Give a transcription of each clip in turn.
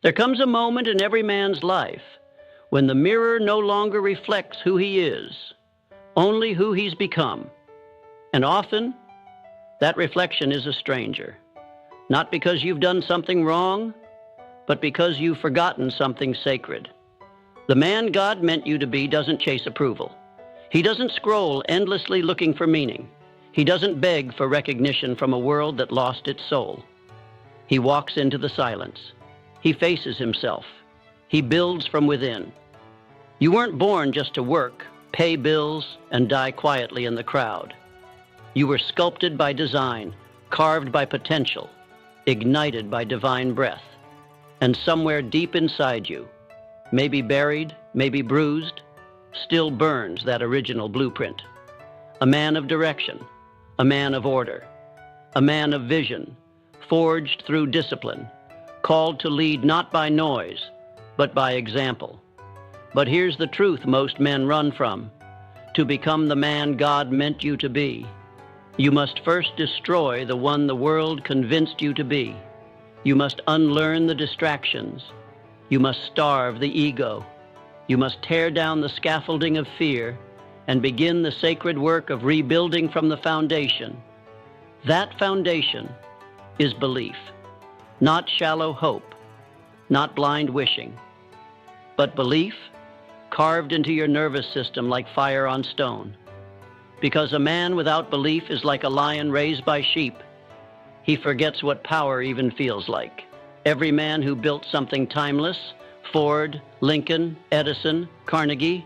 There comes a moment in every man's life when the mirror no longer reflects who he is, only who he's become. And often, that reflection is a stranger. Not because you've done something wrong, but because you've forgotten something sacred. The man God meant you to be doesn't chase approval. He doesn't scroll endlessly looking for meaning. He doesn't beg for recognition from a world that lost its soul. He walks into the silence. He faces himself. He builds from within. You weren't born just to work, pay bills, and die quietly in the crowd. You were sculpted by design, carved by potential, ignited by divine breath. And somewhere deep inside you, maybe buried, maybe bruised, still burns that original blueprint. A man of direction, a man of order, a man of vision, forged through discipline, called to lead not by noise, but by example. But here's the truth most men run from. To become the man God meant you to be, you must first destroy the one the world convinced you to be. You must unlearn the distractions. You must starve the ego. You must tear down the scaffolding of fear and begin the sacred work of rebuilding from the foundation. That foundation is belief, not shallow hope, not blind wishing, but belief carved into your nervous system like fire on stone. Because a man without belief is like a lion raised by sheep. He forgets what power even feels like. Every man who built something timeless, Ford, Lincoln, Edison, Carnegie,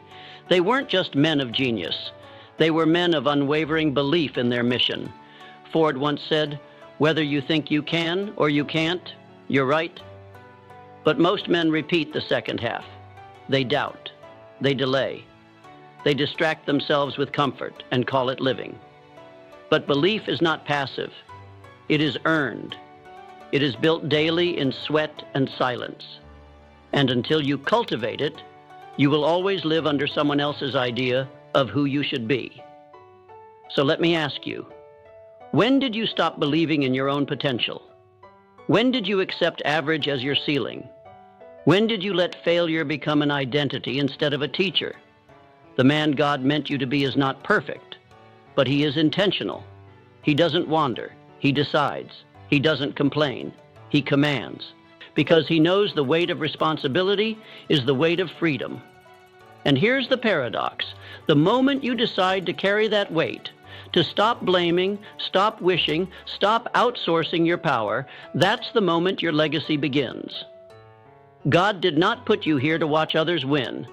they weren't just men of genius. They were men of unwavering belief in their mission. Ford once said, "Whether you think you can or you can't, you're right." But most men repeat the second half. They doubt. They delay. They distract themselves with comfort and call it living. But belief is not passive. It is earned. It is built daily in sweat and silence. And until you cultivate it, you will always live under someone else's idea of who you should be. So let me ask you, when did you stop believing in your own potential? When did you accept average as your ceiling? When did you let failure become an identity instead of a teacher? The man God meant you to be is not perfect, but he is intentional. He doesn't wander. He decides. He doesn't complain. He commands. Because he knows the weight of responsibility is the weight of freedom. And here's the paradox. The moment you decide to carry that weight, to stop blaming, stop wishing, stop outsourcing your power, that's the moment your legacy begins. God did not put you here to watch others win.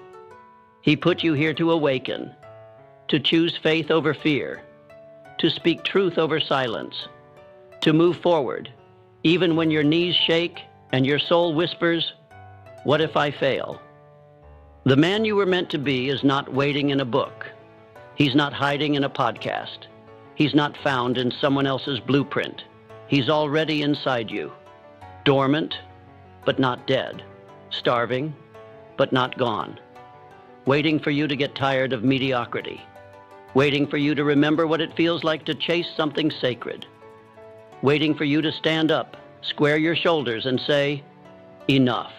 He put you here to awaken, to choose faith over fear, to speak truth over silence, to move forward, even when your knees shake and your soul whispers, "What if I fail?" The man you were meant to be is not waiting in a book. He's not hiding in a podcast. He's not found in someone else's blueprint. He's already inside you, dormant, but not dead, starving, but not gone, waiting for you to get tired of mediocrity, waiting for you to remember what it feels like to chase something sacred, waiting for you to stand up, square your shoulders, and say, "Enough.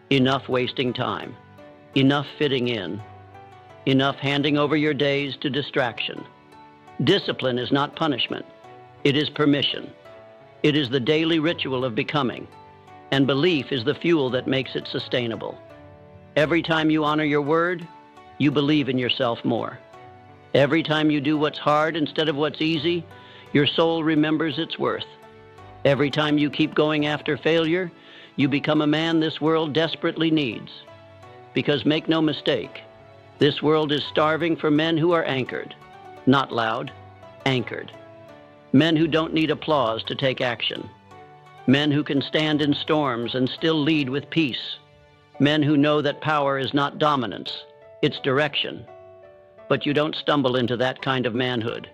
Enough wasting time. Enough fitting in. Enough handing over your days to distraction." Discipline is not punishment. It is permission. It is the daily ritual of becoming, and belief is the fuel that makes it sustainable. Every time you honor your word, you believe in yourself more. Every time you do what's hard instead of what's easy, your soul remembers its worth. Every time you keep going after failure, you become a man this world desperately needs. Because make no mistake, this world is starving for men who are anchored, not loud, anchored. Men who don't need applause to take action. Men who can stand in storms and still lead with peace. Men who know that power is not dominance, it's direction. But you don't stumble into that kind of manhood.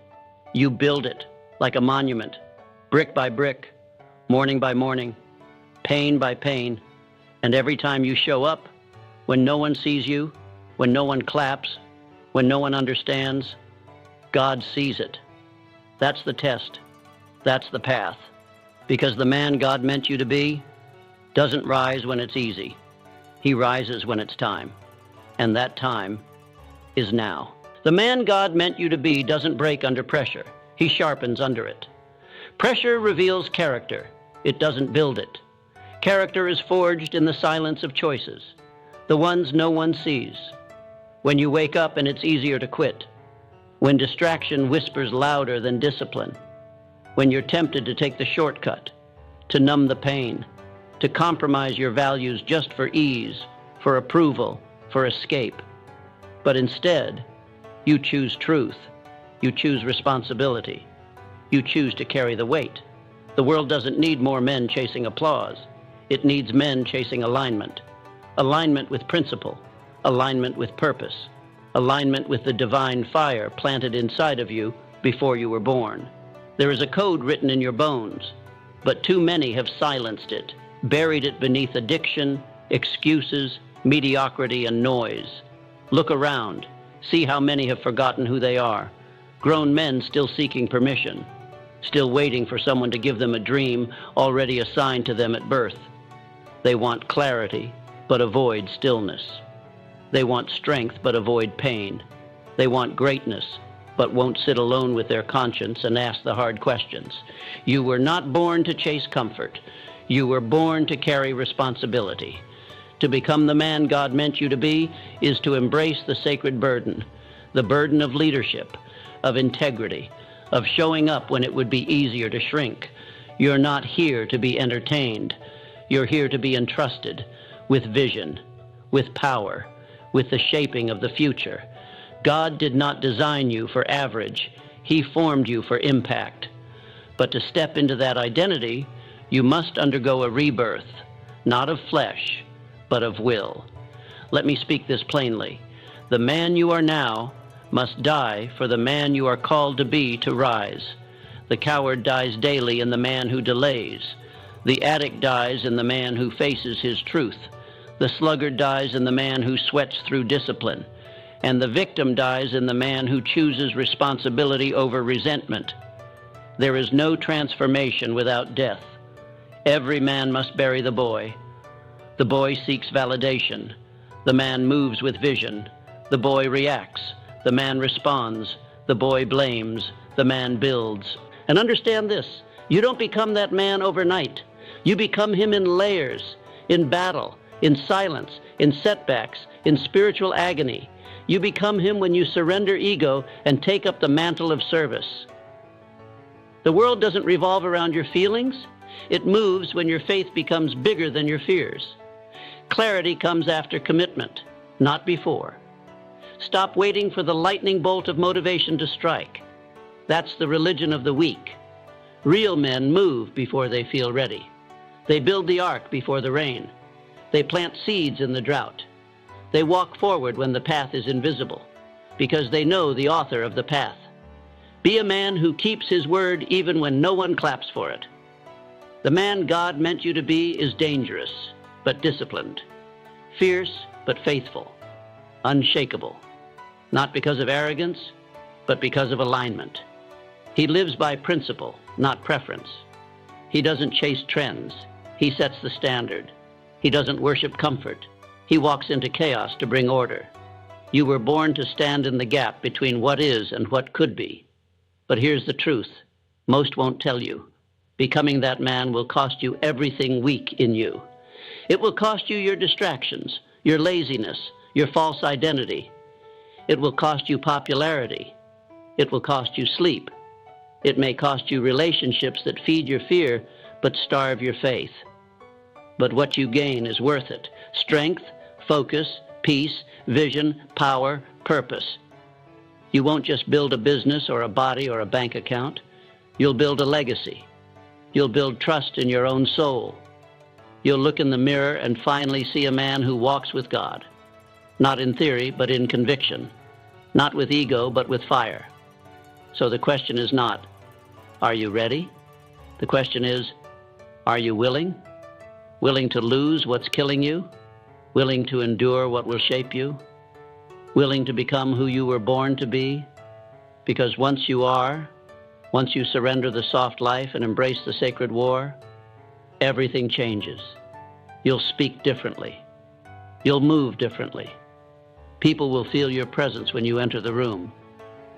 You build it like a monument, brick by brick, morning by morning, pain by pain. And every time you show up, when no one sees you, when no one claps, when no one understands, God sees it. That's the test. That's the path. Because the man God meant you to be doesn't rise when it's easy. He rises when it's time. And that time is now. The man God meant you to be doesn't break under pressure. He sharpens under it. Pressure reveals character. It doesn't build it. Character is forged in the silence of choices, the ones no one sees. When you wake up and it's easier to quit. When distraction whispers louder than discipline. When you're tempted to take the shortcut, to numb the pain, to compromise your values just for ease, for approval, for escape. But instead, you choose truth. You choose responsibility. You choose to carry the weight. The world doesn't need more men chasing applause. It needs men chasing alignment. Alignment with principle. Alignment with purpose. Alignment with the divine fire planted inside of you before you were born. There is a code written in your bones, but too many have silenced it, buried it beneath addiction, excuses, mediocrity, and noise. Look around. See how many have forgotten who they are. Grown men still seeking permission, still waiting for someone to give them a dream already assigned to them at birth. They want clarity, but avoid stillness. They want strength, but avoid pain. They want greatness, but won't sit alone with their conscience and ask the hard questions. You were not born to chase comfort. You were born to carry responsibility. To become the man God meant you to be is to embrace the sacred burden, the burden of leadership, of integrity, of showing up when it would be easier to shrink. You're not here to be entertained. You're here to be entrusted with vision, with power, with the shaping of the future. God did not design you for average. He formed you for impact. But to step into that identity, you must undergo a rebirth, not of flesh, but of will. Let me speak this plainly. The man you are now must die for the man you are called to be to rise. The coward dies daily in the man who delays. The addict dies in the man who faces his truth. The sluggard dies in the man who sweats through discipline. And the victim dies in the man who chooses responsibility over resentment. There is no transformation without death. Every man must bury the boy. The boy seeks validation. The man moves with vision. The boy reacts. The man responds. The boy blames. The man builds. And understand this, you don't become that man overnight. You become him in layers, in battle, in silence, in setbacks, in spiritual agony. You become him when you surrender ego and take up the mantle of service. The world doesn't revolve around your feelings. It moves when your faith becomes bigger than your fears. Clarity comes after commitment, not before. Stop waiting for the lightning bolt of motivation to strike. That's the religion of the weak. Real men move before they feel ready. They build the ark before the rain. They plant seeds in the drought. They walk forward when the path is invisible, because they know the author of the path. Be a man who keeps his word even when no one claps for it. The man God meant you to be is dangerous, but disciplined. Fierce, but faithful. Unshakable. Not because of arrogance, but because of alignment. He lives by principle, not preference. He doesn't chase trends. He sets the standard. He doesn't worship comfort. He walks into chaos to bring order. You were born to stand in the gap between what is and what could be. But here's the truth. Most won't tell you. Becoming that man will cost you everything weak in you. It will cost you your distractions, your laziness, your false identity. It will cost you popularity. It will cost you sleep. It may cost you relationships that feed your fear but starve your faith. But what you gain is worth it. Strength, focus, peace, vision, power, purpose. You won't just build a business or a body or a bank account. You'll build a legacy. You'll build trust in your own soul. You'll look in the mirror and finally see a man who walks with God. Not in theory, but in conviction. Not with ego, but with fire. So the question is not, are you ready? The question is, are you willing? Willing to lose what's killing you? Willing to endure what will shape you? Willing to become who you were born to be? Because once you are, once you surrender the soft life and embrace the sacred war, everything changes. You'll speak differently. You'll move differently. People will feel your presence when you enter the room,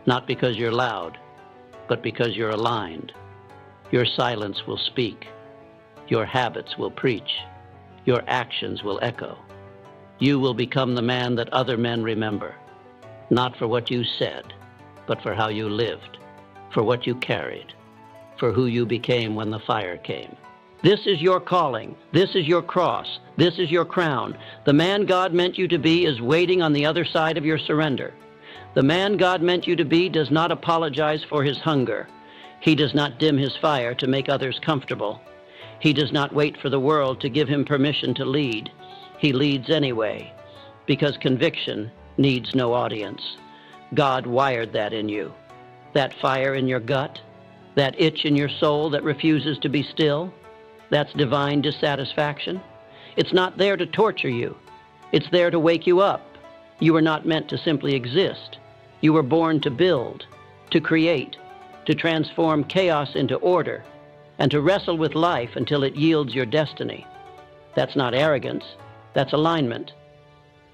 not because you're loud, but because you're aligned. Your silence will speak. Your habits will preach. Your actions will echo. You will become the man that other men remember, not for what you said, but for how you lived, for what you carried, for who you became when the fire came. This is your calling. This is your cross. This is your crown. The man God meant you to be is waiting on the other side of your surrender. The man God meant you to be does not apologize for his hunger. He does not dim his fire to make others comfortable. He does not wait for the world to give him permission to lead. He leads anyway, because conviction needs no audience. God wired that in you. That fire in your gut, that itch in your soul that refuses to be still, that's divine dissatisfaction. It's not there to torture you. It's there to wake you up. You were not meant to simply exist. You were born to build, to create, to transform chaos into order, and to wrestle with life until it yields your destiny. That's not arrogance, that's alignment.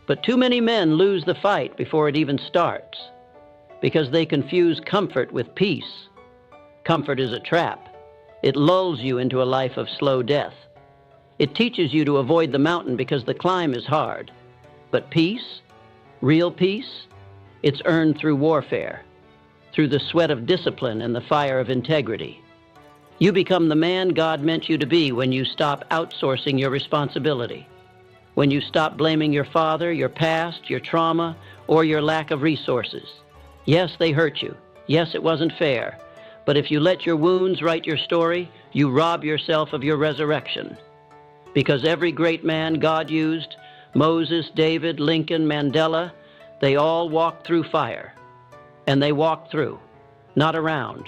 But too many men lose the fight before it even starts, because they confuse comfort with peace. Comfort is a trap. It lulls you into a life of slow death. It teaches you to avoid the mountain because the climb is hard. But peace, real peace, it's earned through warfare, through the sweat of discipline and the fire of integrity. You become the man God meant you to be when you stop outsourcing your responsibility, when you stop blaming your father, your past, your trauma, or your lack of resources. Yes, they hurt you. Yes, it wasn't fair. But if you let your wounds write your story, you rob yourself of your resurrection. Because every great man God used, Moses, David, Lincoln, Mandela, they all walked through fire. And they walked through, not around.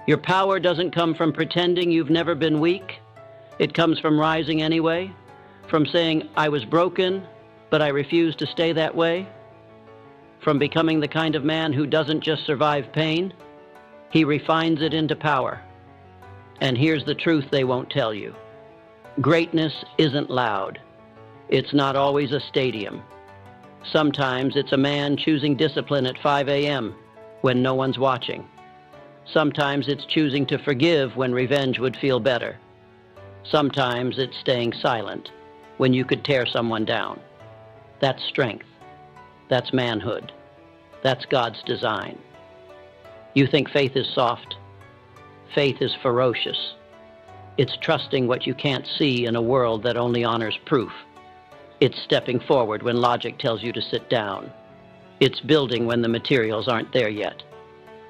Your power doesn't come from pretending you've never been weak. It comes from rising anyway, from saying, I was broken, but I refuse to stay that way. From becoming the kind of man who doesn't just survive pain, he refines it into power. And here's the truth they won't tell you. Greatness isn't loud. It's not always a stadium. Sometimes it's a man choosing discipline at 5 a.m. when no one's watching. Sometimes it's choosing to forgive when revenge would feel better. Sometimes it's staying silent when you could tear someone down. That's strength. That's manhood. That's God's design. You think faith is soft? Faith is ferocious. It's trusting what you can't see in a world that only honors proof. It's stepping forward when logic tells you to sit down. It's building when the materials aren't there yet.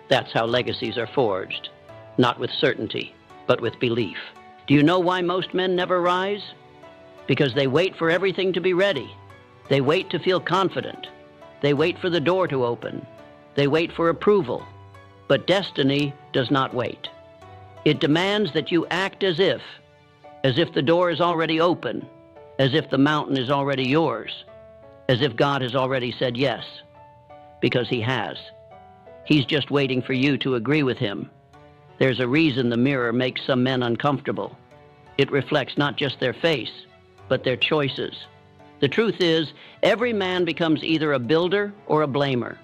That's how legacies are forged, not with certainty, but with belief. Do you know why most men never rise? Because they wait for everything to be ready. They wait to feel confident. They wait for the door to open. They wait for approval. But destiny does not wait. It demands that you act as if the door is already open, as if the mountain is already yours, as if God has already said yes, because he has. He's just waiting for you to agree with him. There's a reason the mirror makes some men uncomfortable. It reflects not just their face, but their choices. The truth is, every man becomes either a builder or a blamer.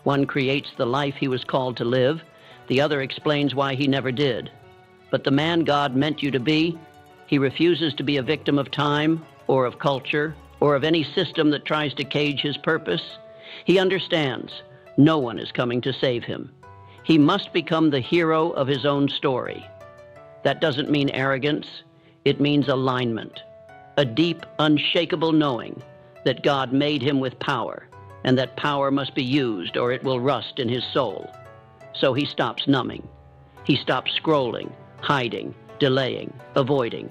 One creates the life he was called to live. The other explains why he never did. But the man God meant you to be, he refuses to be a victim of time or of culture or of any system that tries to cage his purpose. He understands no one is coming to save him. He must become the hero of his own story. That doesn't mean arrogance. It means alignment, a deep, unshakable knowing that God made him with power, and that power must be used or it will rust in his soul. So he stops numbing. He stops scrolling, hiding, delaying, avoiding.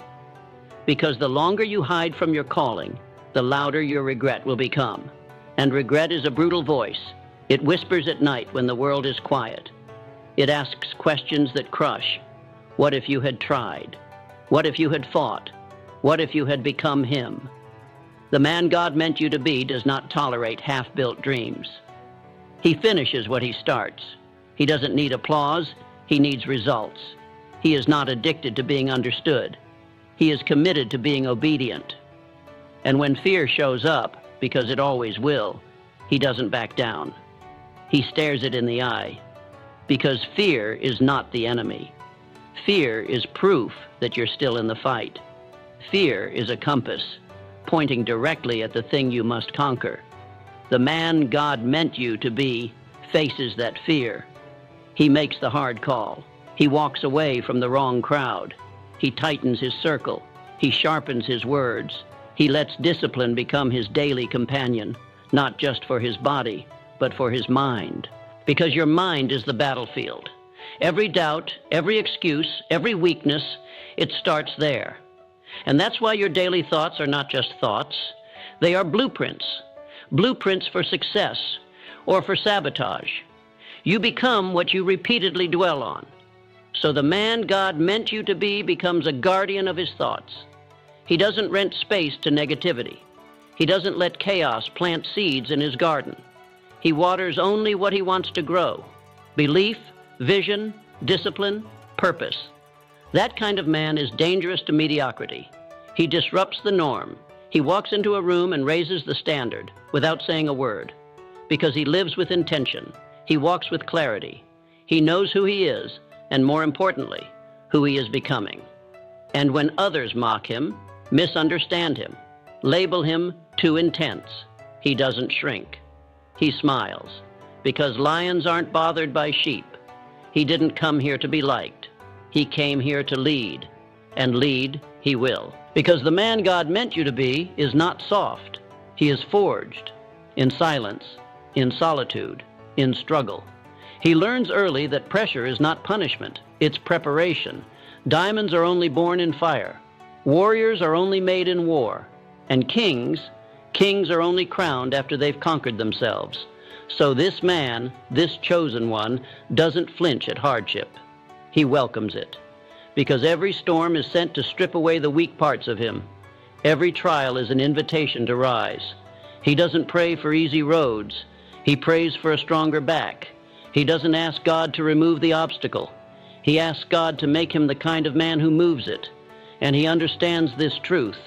Because the longer you hide from your calling, the louder your regret will become. And regret is a brutal voice. It whispers at night when the world is quiet. It asks questions that crush. What if you had tried? What if you had fought? What if you had become him? The man God meant you to be does not tolerate half-built dreams. He finishes what he starts. He doesn't need applause. He needs results. He is not addicted to being understood. He is committed to being obedient. And when fear shows up, because it always will, he doesn't back down. He stares it in the eye, because fear is not the enemy. Fear is proof that you're still in the fight. Fear is a compass, pointing directly at the thing you must conquer. The man God meant you to be faces that fear. He makes the hard call. He walks away from the wrong crowd. He tightens his circle. He sharpens his words. He lets discipline become his daily companion, not just for his body, but for his mind. Because your mind is the battlefield. Every doubt, every excuse, every weakness, it starts there. And that's why your daily thoughts are not just thoughts. They are blueprints. Blueprints for success or for sabotage. You become what you repeatedly dwell on. So the man God meant you to be becomes a guardian of his thoughts. He doesn't rent space to negativity. He doesn't let chaos plant seeds in his garden. He waters only what he wants to grow: belief, vision, discipline, purpose. That kind of man is dangerous to mediocrity. He disrupts the norm. He walks into a room and raises the standard without saying a word, because he lives with intention. He walks with clarity. He knows who he is, and more importantly, who he is becoming. And when others mock him, misunderstand him, label him too intense, he doesn't shrink. He smiles, because lions aren't bothered by sheep. He didn't come here to be liked. He came here to lead, and lead he will. Because the man God meant you to be is not soft. He is forged in silence, in solitude, in struggle. He learns early that pressure is not punishment, it's preparation. Diamonds are only born in fire. Warriors are only made in war. And kings are only crowned after they've conquered themselves. So this man, this chosen one, doesn't flinch at hardship. He welcomes it. Because every storm is sent to strip away the weak parts of him. Every trial is an invitation to rise. He doesn't pray for easy roads. He prays for a stronger back. He doesn't ask God to remove the obstacle. He asks God to make him the kind of man who moves it. And he understands this truth.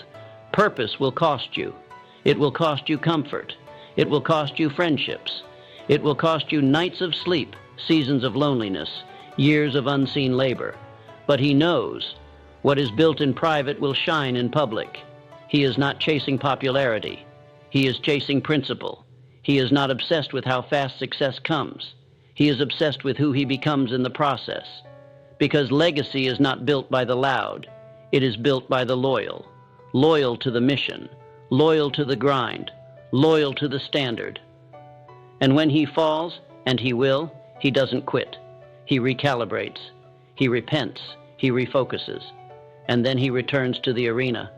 Purpose will cost you. It will cost you comfort. It will cost you friendships. It will cost you nights of sleep, seasons of loneliness, years of unseen labor. But he knows what is built in private will shine in public. He is not chasing popularity. He is chasing principle. He is not obsessed with how fast success comes. He is obsessed with who he becomes in the process. Because legacy is not built by the loud. It is built by the loyal. Loyal to the mission. Loyal to the grind. Loyal to the standard. And when he falls, and he will, he doesn't quit. He recalibrates. He repents. He refocuses. And then he returns to the arena.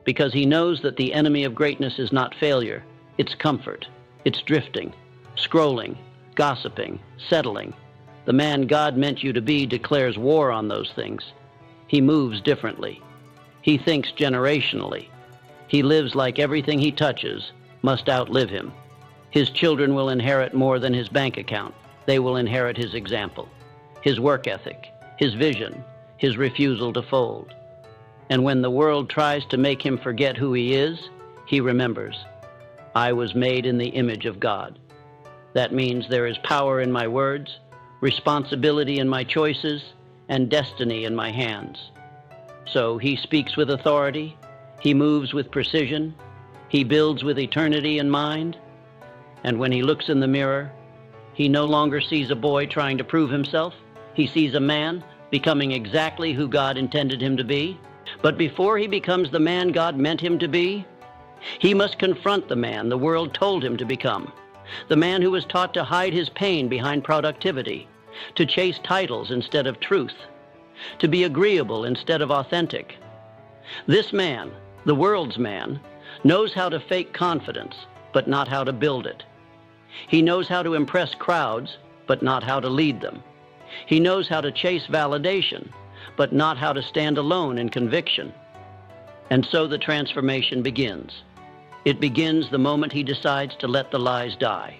Because he knows that the enemy of greatness is not failure. It's comfort. It's drifting, scrolling, gossiping, settling. The man God meant you to be declares war on those things. He moves differently. He thinks generationally. He lives like everything he touches must outlive him. His children will inherit more than his bank account. They will inherit his example, his work ethic, his vision, his refusal to fold. And when the world tries to make him forget who he is, he remembers, I was made in the image of God. That means there is power in my words, responsibility in my choices, and destiny in my hands. So he speaks with authority, he moves with precision, he builds with eternity in mind, and when he looks in the mirror, he no longer sees a boy trying to prove himself. He sees a man becoming exactly who God intended him to be. But before he becomes the man God meant him to be, he must confront the man the world told him to become. The man who was taught to hide his pain behind productivity, to chase titles instead of truth, to be agreeable instead of authentic. This man, the world's man, knows how to fake confidence, but not how to build it. He knows how to impress crowds, but not how to lead them. He knows how to chase validation, but not how to stand alone in conviction. And so the transformation begins. It begins the moment he decides to let the lies die.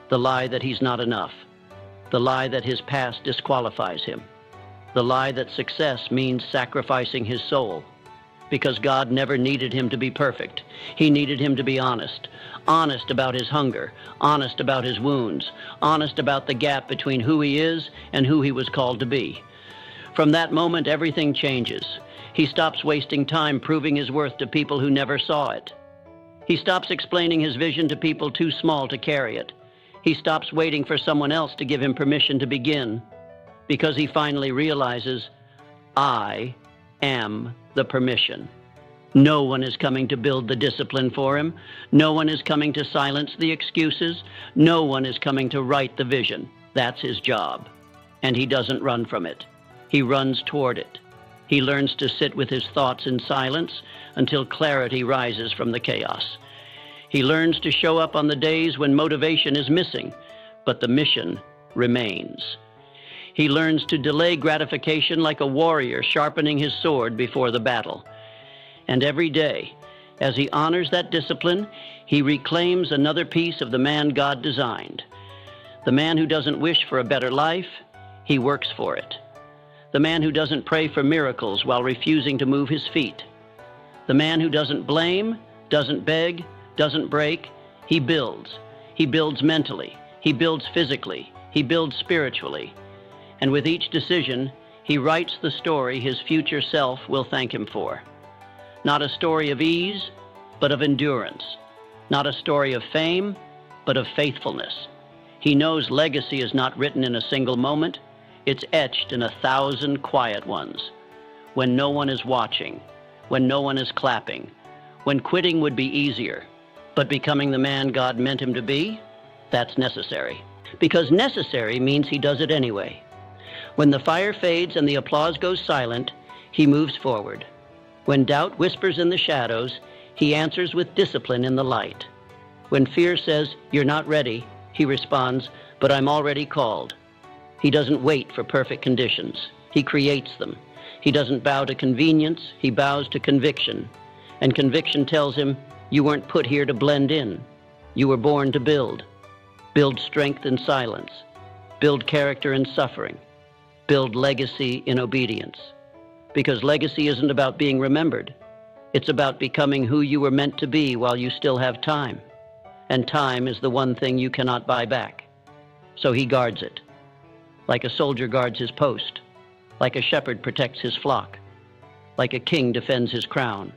The lie that he's not enough. The lie that his past disqualifies him. The lie that success means sacrificing his soul. because God never needed him to be perfect. He needed him to be honest. Honest about his hunger, honest about his wounds, honest about the gap between who he is and who he was called to be. From that moment, everything changes. He stops wasting time proving his worth to people who never saw it. He stops explaining his vision to people too small to carry it. He stops waiting for someone else to give him permission to begin, because he finally realizes, I am the permission. No one is coming to build the discipline for him. No one is coming to silence the excuses. No one is coming to write the vision. That's his job. And he doesn't run from it. He runs toward it. He learns to sit with his thoughts in silence until clarity rises from the chaos. He learns to show up on the days when motivation is missing, but the mission remains. He learns to delay gratification like a warrior sharpening his sword before the battle. And every day, as he honors that discipline, he reclaims another piece of the man God designed. The man who doesn't wish for a better life, he works for it. The man who doesn't pray for miracles while refusing to move his feet. The man who doesn't blame, doesn't beg, doesn't break, he builds. He builds mentally, he builds physically, he builds spiritually. And with each decision, he writes the story his future self will thank him for. Not a story of ease, but of endurance. Not a story of fame, but of faithfulness. He knows legacy is not written in a single moment. It's etched in 1,000 quiet ones. When no one is watching, when no one is clapping, when quitting would be easier, but becoming the man God meant him to be, that's necessary. Because necessary means he does it anyway. When the fire fades and the applause goes silent, he moves forward. When doubt whispers in the shadows, he answers with discipline in the light. When fear says, "You're not ready," he responds, "But I'm already called." He doesn't wait for perfect conditions. He creates them. He doesn't bow to convenience. He bows to conviction. And conviction tells him, you weren't put here to blend in. You were born to build. Build strength in silence. Build character in suffering. Build legacy in obedience. Because legacy isn't about being remembered. It's about becoming who you were meant to be while you still have time. And time is the one thing you cannot buy back. So he guards it. Like a soldier guards his post. Like a shepherd protects his flock. Like a king defends his crown.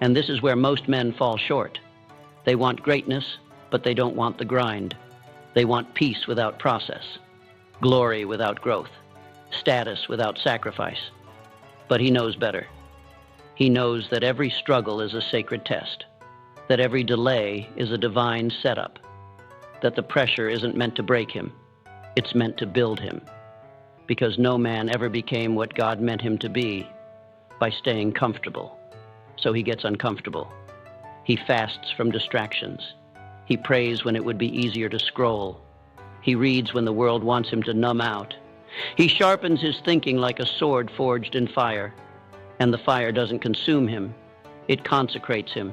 And this is where most men fall short. They want greatness, but they don't want the grind. They want peace without process. Glory without growth. Status without sacrifice. But he knows better. He knows that every struggle is a sacred test, that every delay is a divine setup, that the pressure isn't meant to break him, it's meant to build him, because no man ever became what God meant him to be by staying comfortable. So he gets uncomfortable. He fasts from distractions. He prays when it would be easier to scroll. He reads when the world wants him to numb out. He sharpens his thinking like a sword forged in fire, and the fire doesn't consume him. It consecrates him.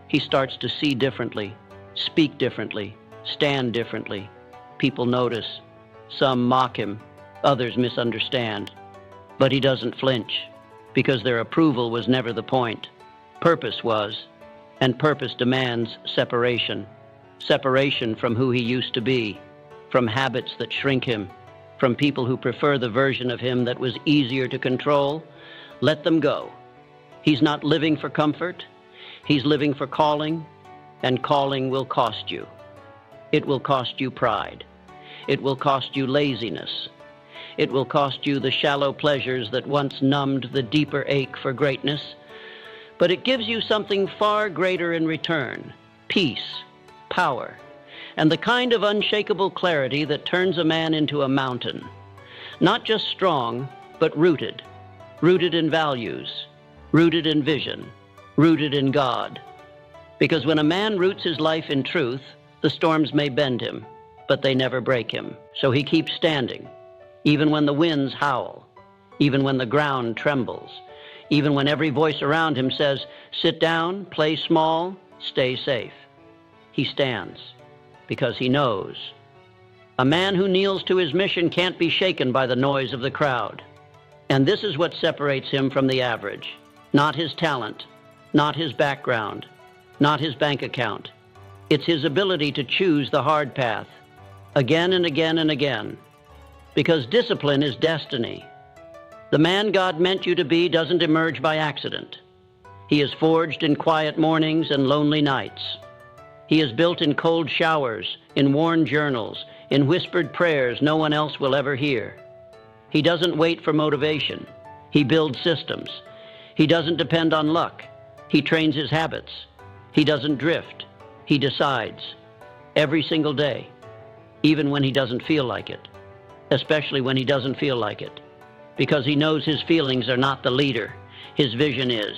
He starts to see differently, speak differently, stand differently. People notice. Some mock him, others misunderstand. But he doesn't flinch, because their approval was never the point. Purpose was, and purpose demands separation. Separation from who he used to be, from habits that shrink him, from people who prefer the version of him that was easier to control. Let them go. He's not living for comfort. He's living for calling, and calling will cost you. It will cost you pride. It will cost you laziness. It will cost you the shallow pleasures that once numbed the deeper ache for greatness. But it gives you something far greater in return: peace, power, and the kind of unshakable clarity that turns a man into a mountain. Not just strong, but rooted. Rooted in values, rooted in vision, rooted in God. Because when a man roots his life in truth, the storms may bend him, but they never break him. So he keeps standing, even when the winds howl, even when the ground trembles, even when every voice around him says, sit down, play small, stay safe. He stands because he knows. A man who kneels to his mission can't be shaken by the noise of the crowd. And this is what separates him from the average. not his talent, not his background, not his bank account. It's his ability to choose the hard path again and again and again, because discipline is destiny. The man God meant you to be doesn't emerge by accident. He is forged in quiet mornings and lonely nights. He is built in cold showers, in worn journals, in whispered prayers no one else will ever hear. He doesn't wait for motivation. He builds systems. He doesn't depend on luck. He trains his habits. He doesn't drift. He decides every single day, even when he doesn't feel like it, especially when he doesn't feel like it, because he knows his feelings are not the leader. His vision is,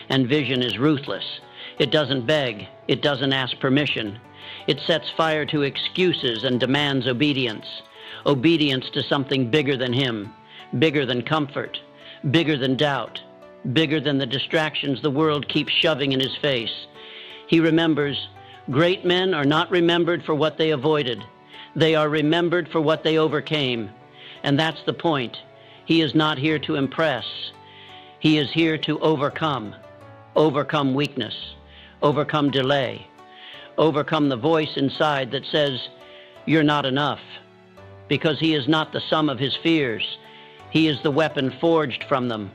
and vision is ruthless. It doesn't beg. It doesn't ask permission. It sets fire to excuses and demands obedience. Obedience to something bigger than him, bigger than comfort, bigger than doubt, bigger than the distractions the world keeps shoving in his face. He remembers, great men are not remembered for what they avoided. They are remembered for what they overcame. And that's the point. He is not here to impress. He is here to overcome. Overcome weakness. Overcome delay. Overcome the voice inside that says, you're not enough. Because he is not the sum of his fears. He is the weapon forged from them.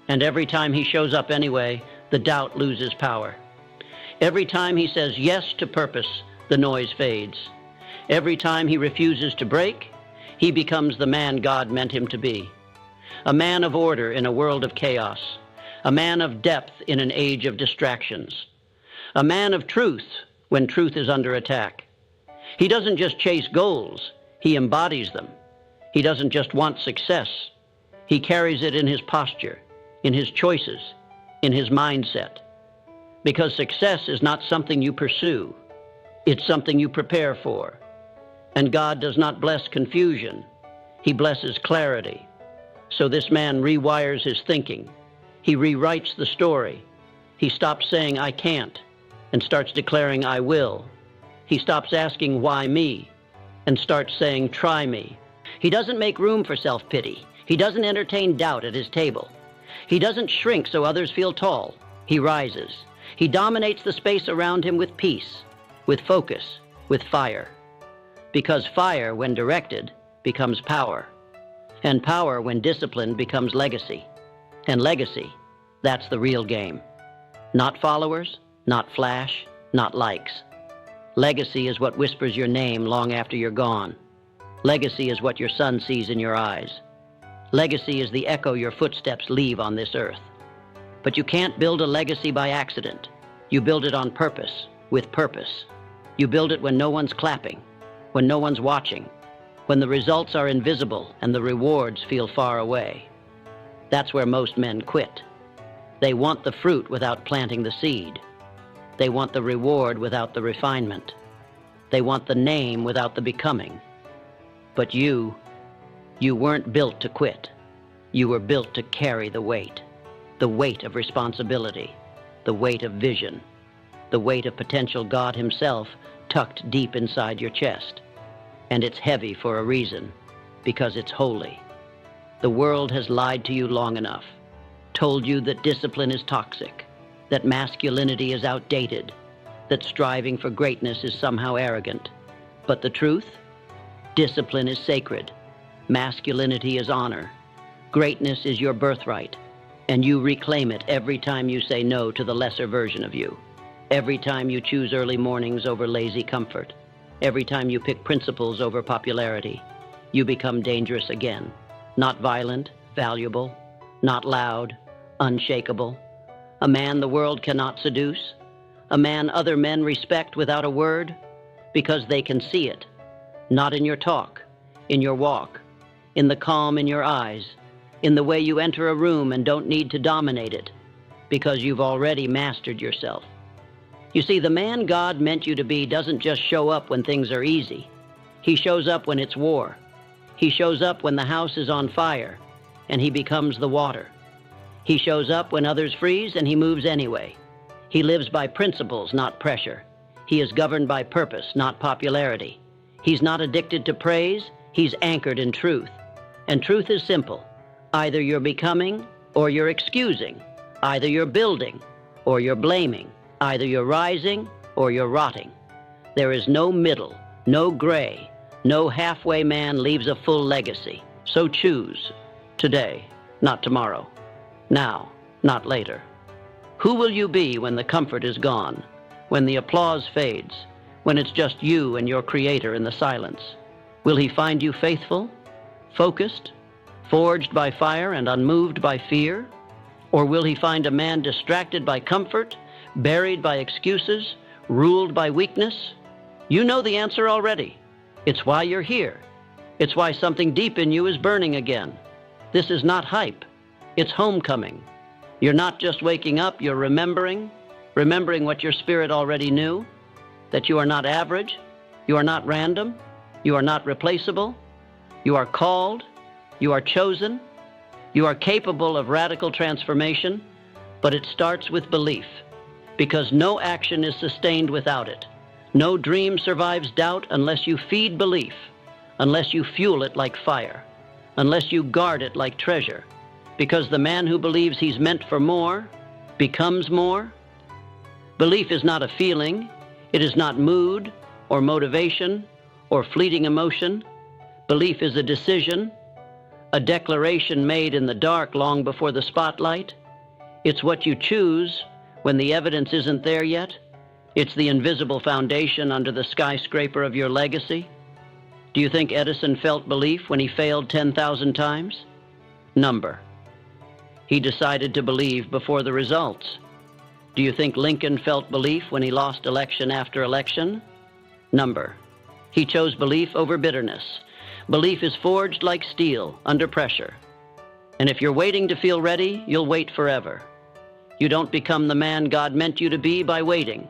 And every time he shows up anyway, the doubt loses power. Every time he says yes to purpose, the noise fades. Every time he refuses to break, he becomes the man God meant him to be. A man of order in a world of chaos. A man of depth in an age of distractions. A man of truth when truth is under attack. He doesn't just chase goals, he embodies them. He doesn't just want success. He carries it in his posture, in his choices, in his mindset. Because success is not something you pursue. It's something you prepare for. And God does not bless confusion. He blesses clarity. So this man rewires his thinking. He rewrites the story. He stops saying, I can't, and starts declaring, I will. He stops asking, why me, and starts saying, try me. He doesn't make room for self-pity. He doesn't entertain doubt at his table. He doesn't shrink so others feel tall. He rises. He dominates the space around him with peace, with focus, with fire. Because fire, when directed, becomes power. And power, when disciplined, becomes legacy. And legacy, that's the real game. Not followers, not flash, not likes. Legacy is what whispers your name long after you're gone. Legacy is what your son sees in your eyes. Legacy is the echo your footsteps leave on this earth. But you can't build a legacy by accident. You build it on purpose, with purpose. You build it when no one's clapping, when no one's watching, when the results are invisible and the rewards feel far away. That's where most men quit. They want the fruit without planting the seed. They want the reward without the refinement. They want the name without the becoming. But you weren't built to quit. You were built to carry the weight of responsibility, the weight of vision, the weight of potential God himself tucked deep inside your chest. And it's heavy for a reason, because it's holy. The world has lied to you long enough, told you that discipline is toxic, that masculinity is outdated, that striving for greatness is somehow arrogant. But the truth? Discipline is sacred. Masculinity is honor. Greatness is your birthright, and you reclaim it every time you say no to the lesser version of you. Every time you choose early mornings over lazy comfort. Every time you pick principles over popularity. You become dangerous again. Not violent, valuable. Not loud, unshakable. A man the world cannot seduce. A man other men respect without a word, because they can see it. Not in your talk, in your walk, in the calm in your eyes, in the way you enter a room and don't need to dominate it, because you've already mastered yourself. You see, the man God meant you to be doesn't just show up when things are easy. He shows up when it's war. He shows up when the house is on fire, and he becomes the water. He shows up when others freeze, and he moves anyway. He lives by principles, not pressure. He is governed by purpose, not popularity. He's not addicted to praise. He's anchored in truth. And truth is simple. Either you're becoming or you're excusing. Either you're building or you're blaming. Either you're rising or you're rotting. There is no middle, no gray, no halfway man leaves a full legacy. So choose today, not tomorrow. Now, not later. Who will you be when the comfort is gone, when the applause fades, when it's just you and your Creator in the silence? Will He find you faithful, focused, forged by fire and unmoved by fear? Or will He find a man distracted by comfort, buried by excuses, ruled by weakness? You know the answer already. It's why you're here. It's why something deep in you is burning again. This is not hype. It's homecoming. You're not just waking up, you're remembering what your spirit already knew, that you are not average, you are not random, you are not replaceable, you are called, you are chosen, you are capable of radical transformation, but it starts with belief, because no action is sustained without it. No dream survives doubt unless you feed belief, unless you fuel it like fire, unless you guard it like treasure, because the man who believes he's meant for more becomes more. Belief is not a feeling. It is not mood or motivation or fleeting emotion. Belief is a decision, a declaration made in the dark long before the spotlight. It's what you choose when the evidence isn't there yet. It's the invisible foundation under the skyscraper of your legacy. Do you think Edison felt belief when he failed 10,000 times? Number. He decided to believe before the results. Do you think Lincoln felt belief when he lost election after election? Number. He chose belief over bitterness. Belief is forged like steel under pressure. And if you're waiting to feel ready, you'll wait forever. You don't become the man God meant you to be by waiting.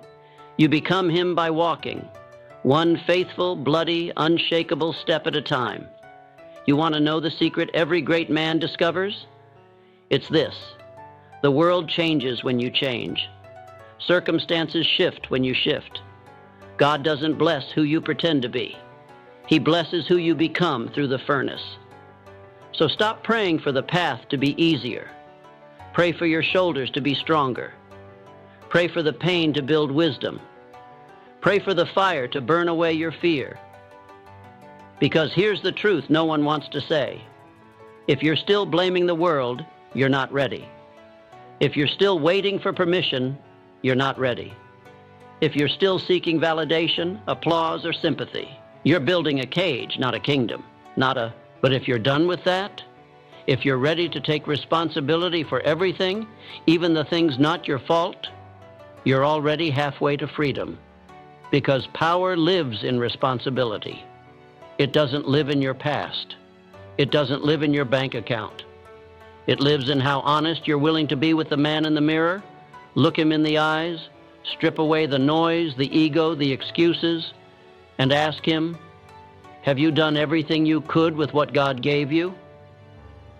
You become Him by walking, one faithful, bloody, unshakable step at a time. You want to know the secret every great man discovers? It's this: the world changes when you change. Circumstances shift when you shift. God doesn't bless who you pretend to be. He blesses who you become through the furnace. So stop praying for the path to be easier. Pray for your shoulders to be stronger. Pray for the pain to build wisdom. Pray for the fire to burn away your fear. Because here's the truth no one wants to say. If you're still blaming the world, you're not ready. If you're still waiting for permission, you're not ready. If you're still seeking validation, applause, or sympathy, you're building a cage, not a kingdom. But if you're done with that, if you're ready to take responsibility for everything, even the things not your fault, you're already halfway to freedom. Because power lives in responsibility. It doesn't live in your past. It doesn't live in your bank account. It lives in how honest you're willing to be with the man in the mirror, look him in the eyes, strip away the noise, the ego, the excuses, and ask him, have you done everything you could with what God gave you?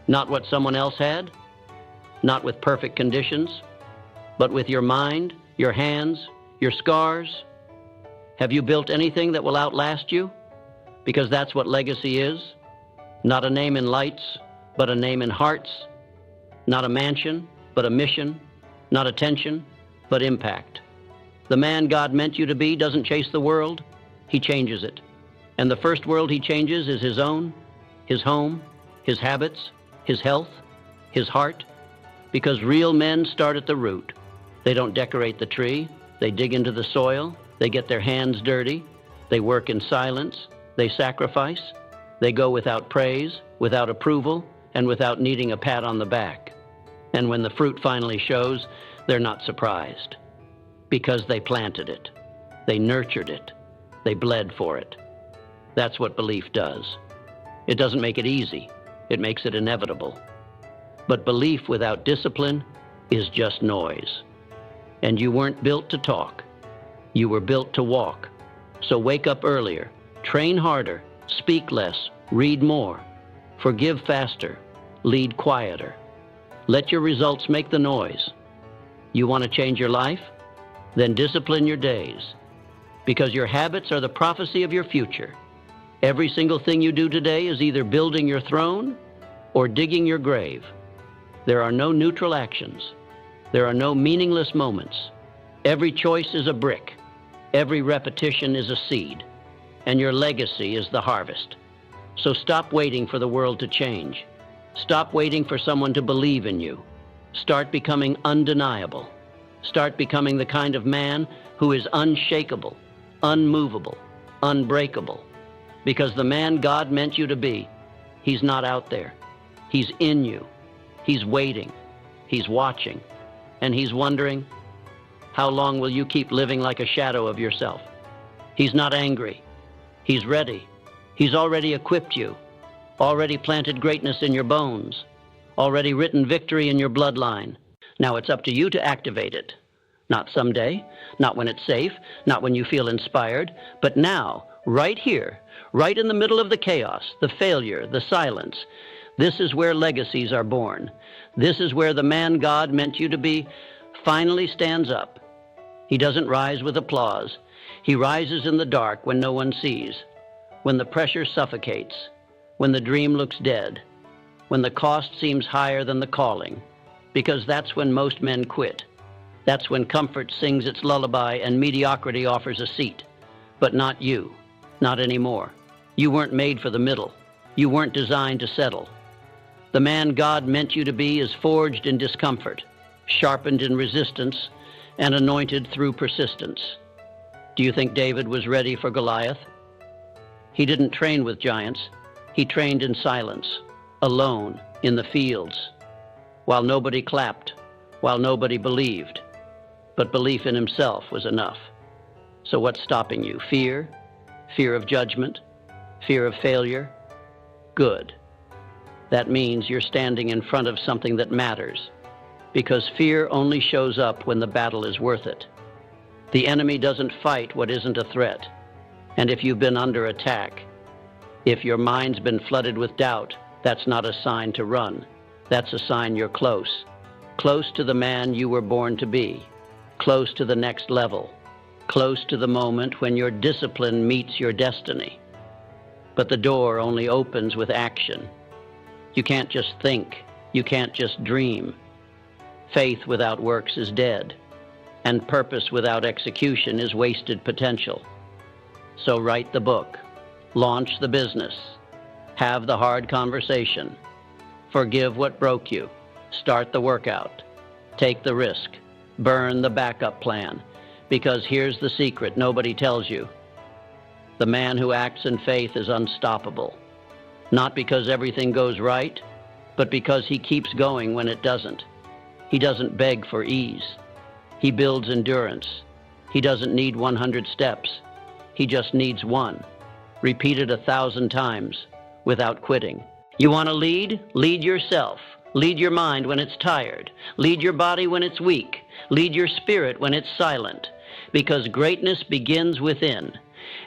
Not what someone else had, not with perfect conditions, but with your mind, your hands, your scars. Have you built anything that will outlast you? Because that's what legacy is. Not a name in lights, but a name in hearts. Not a mansion, but a mission. Not attention, but impact. The man God meant you to be doesn't chase the world. He changes it. And the first world He changes is His own, His home, His habits, His health, His heart. Because real men start at the root. They don't decorate the tree. They dig into the soil. They get their hands dirty. They work in silence. They sacrifice. They go without praise, without approval, and without needing a pat on the back. And when the fruit finally shows, they're not surprised. Because they planted it. They nurtured it. They bled for it. That's what belief does. It doesn't make it easy. It makes it inevitable. But belief without discipline is just noise. And you weren't built to talk. You were built to walk. So wake up earlier, train harder, speak less, read more, forgive faster, lead quieter. Let your results make the noise. You want to change your life? Then discipline your days. Because your habits are the prophecy of your future. Every single thing you do today is either building your throne or digging your grave. There are no neutral actions. There are no meaningless moments. Every choice is a brick. Every repetition is a seed. And your legacy is the harvest. So stop waiting for the world to change. Stop waiting for someone to believe in you. Start becoming undeniable. Start becoming the kind of man who is unshakable, unmovable, unbreakable. Because the man God meant you to be, he's not out there. He's in you. He's waiting. He's watching. And he's wondering, how long will you keep living like a shadow of yourself? He's not angry. He's ready. He's already equipped you, already planted greatness in your bones, already written victory in your bloodline. Now it's up to you to activate it. Not someday, not when it's safe, not when you feel inspired, but now, right here, right in the middle of the chaos, the failure, the silence. This is where legacies are born. This is where the man God meant you to be finally stands up. He doesn't rise with applause. He rises in the dark when no one sees, when the pressure suffocates, when the dream looks dead, when the cost seems higher than the calling, because that's when most men quit. That's when comfort sings its lullaby and mediocrity offers a seat. But not you, not anymore. You weren't made for the middle. You weren't designed to settle. The man God meant you to be is forged in discomfort, sharpened in resistance, and anointed through persistence. Do you think David was ready for Goliath? He didn't train with giants. He trained in silence, alone, in the fields, while nobody clapped, while nobody believed. But belief in himself was enough. So what's stopping you? Fear? Fear of judgment? Fear of failure? Good. That means you're standing in front of something that matters, because fear only shows up when the battle is worth it. The enemy doesn't fight what isn't a threat. And if you've been under attack, if your mind's been flooded with doubt, that's not a sign to run. That's a sign you're close. Close to the man you were born to be. Close to the next level. Close to the moment when your discipline meets your destiny. But the door only opens with action. You can't just think. You can't just dream. Faith without works is dead. And purpose without execution is wasted potential. So write the book, launch the business, have the hard conversation, forgive what broke you, start the workout, take the risk, burn the backup plan, because here's the secret nobody tells you. The man who acts in faith is unstoppable, not because everything goes right, but because he keeps going when it doesn't. He doesn't beg for ease. He builds endurance. He doesn't need 100 steps. He just needs one, repeated 1,000 times, without quitting. You want to lead? Lead yourself. Lead your mind when it's tired. Lead your body when it's weak. Lead your spirit when it's silent. Because greatness begins within.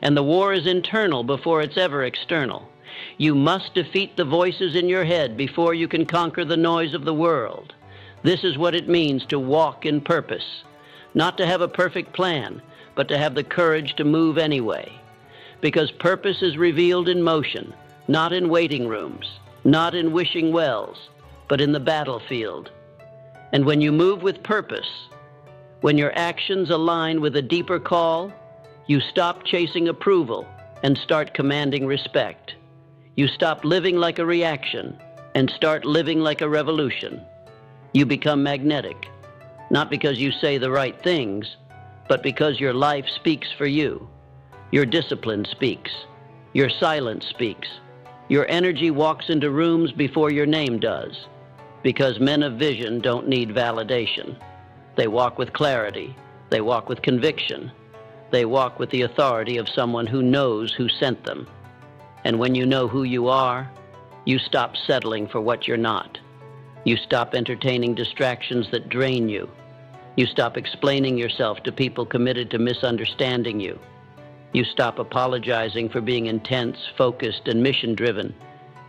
And the war is internal before it's ever external. You must defeat the voices in your head before you can conquer the noise of the world. This is what it means to walk in purpose. Not to have a perfect plan, but to have the courage to move anyway. Because purpose is revealed in motion, not in waiting rooms, not in wishing wells, but in the battlefield. And when you move with purpose, when your actions align with a deeper call, you stop chasing approval and start commanding respect. You stop living like a reaction and start living like a revolution. You become magnetic, not because you say the right things, but because your life speaks for you. Your discipline speaks. Your silence speaks. Your energy walks into rooms before your name does. Because men of vision don't need validation. They walk with clarity. They walk with conviction. They walk with the authority of someone who knows who sent them. And when you know who you are, you stop settling for what you're not. You stop entertaining distractions that drain you. You stop explaining yourself to people committed to misunderstanding you. You stop apologizing for being intense, focused, and mission-driven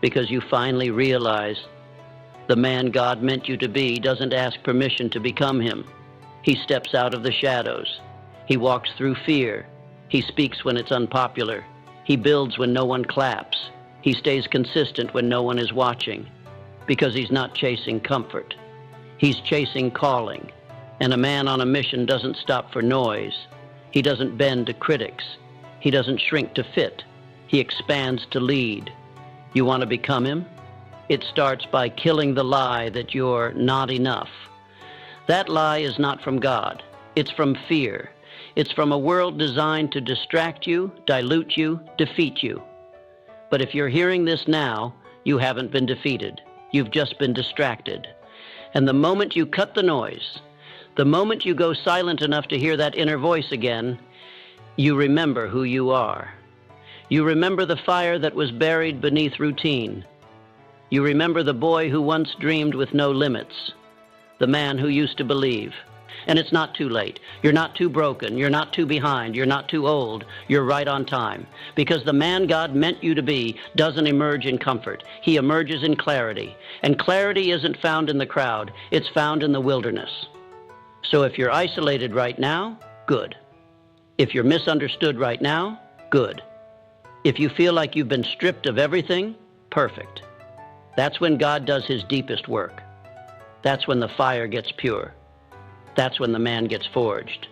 because you finally realize the man God meant you to be doesn't ask permission to become him. He steps out of the shadows. He walks through fear. He speaks when it's unpopular. He builds when no one claps. He stays consistent when no one is watching because he's not chasing comfort. He's chasing calling. And a man on a mission doesn't stop for noise. He doesn't bend to critics. He doesn't shrink to fit. He expands to lead. You want to become him? It starts by killing the lie that you're not enough. That lie is not from God. It's from fear. It's from a world designed to distract you, dilute you, defeat you. But if you're hearing this now, you haven't been defeated. You've just been distracted. And the moment you cut the noise, the moment you go silent enough to hear that inner voice again, you remember who you are. You remember the fire that was buried beneath routine. You remember the boy who once dreamed with no limits, the man who used to believe. And it's not too late. You're not too broken. You're not too behind. You're not too old. You're right on time. Because the man God meant you to be doesn't emerge in comfort. He emerges in clarity. And clarity isn't found in the crowd. It's found in the wilderness. So if you're isolated right now, good. If you're misunderstood right now, good. If you feel like you've been stripped of everything, perfect. That's when God does his deepest work. That's when the fire gets pure. That's when the man gets forged.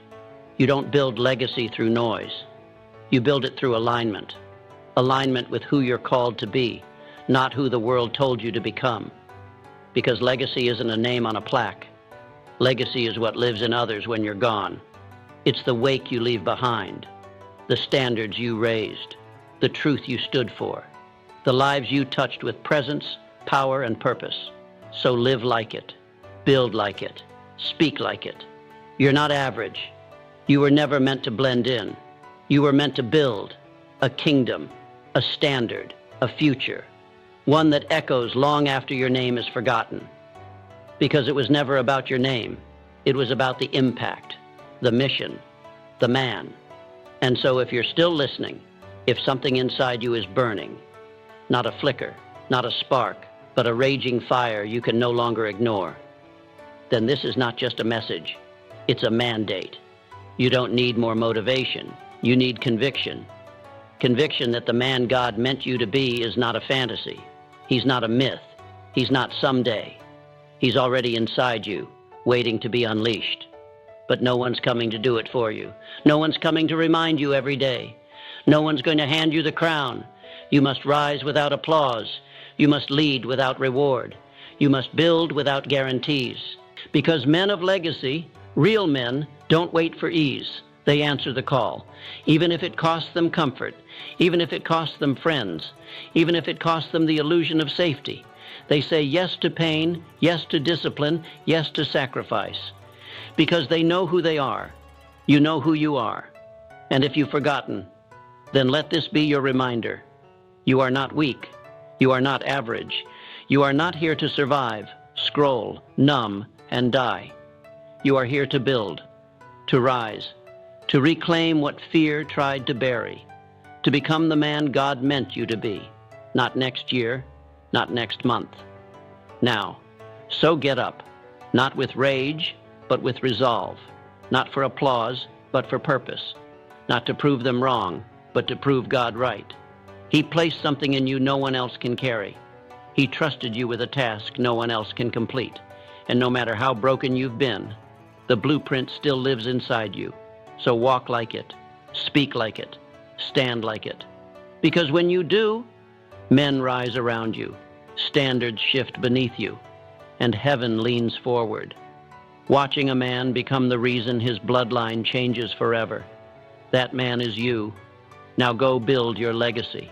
You don't build legacy through noise. You build it through alignment. Alignment with who you're called to be, not who the world told you to become. Because legacy isn't a name on a plaque. Legacy is what lives in others when you're gone. It's the wake you leave behind, the standards you raised, the truth you stood for, the lives you touched with presence, power, and purpose. So live like it, build like it, speak like it. You're not average. You were never meant to blend in. You were meant to build a kingdom, a standard, a future, one that echoes long after your name is forgotten. Because it was never about your name. It was about the impact, the mission, the man. And so if you're still listening, if something inside you is burning, not a flicker, not a spark, but a raging fire you can no longer ignore, then this is not just a message, it's a mandate. You don't need more motivation, you need conviction. Conviction that the man God meant you to be is not a fantasy. He's not a myth. He's not someday. He's already inside you, waiting to be unleashed. But no one's coming to do it for you. No one's coming to remind you every day. No one's going to hand you the crown. You must rise without applause. You must lead without reward. You must build without guarantees. Because men of legacy, real men, don't wait for ease. They answer the call, even if it costs them comfort, even if it costs them friends, even if it costs them the illusion of safety. They say yes to pain, yes to discipline, yes to sacrifice. Because they know who they are. You know who you are. And if you've forgotten, then let this be your reminder. You are not weak. You are not average. You are not here to survive, scroll, numb, and die. You are here to build, to rise, to reclaim what fear tried to bury, to become the man God meant you to be. Not next year, not next month. Now, so get up, not with rage, but with resolve, not for applause, but for purpose, not to prove them wrong, but to prove God right. He placed something in you no one else can carry. He trusted you with a task no one else can complete. And no matter how broken you've been, the blueprint still lives inside you. So walk like it, speak like it, stand like it. Because when you do, men rise around you, standards shift beneath you, and heaven leans forward, watching a man become the reason his bloodline changes forever. That man is you. Now go build your legacy.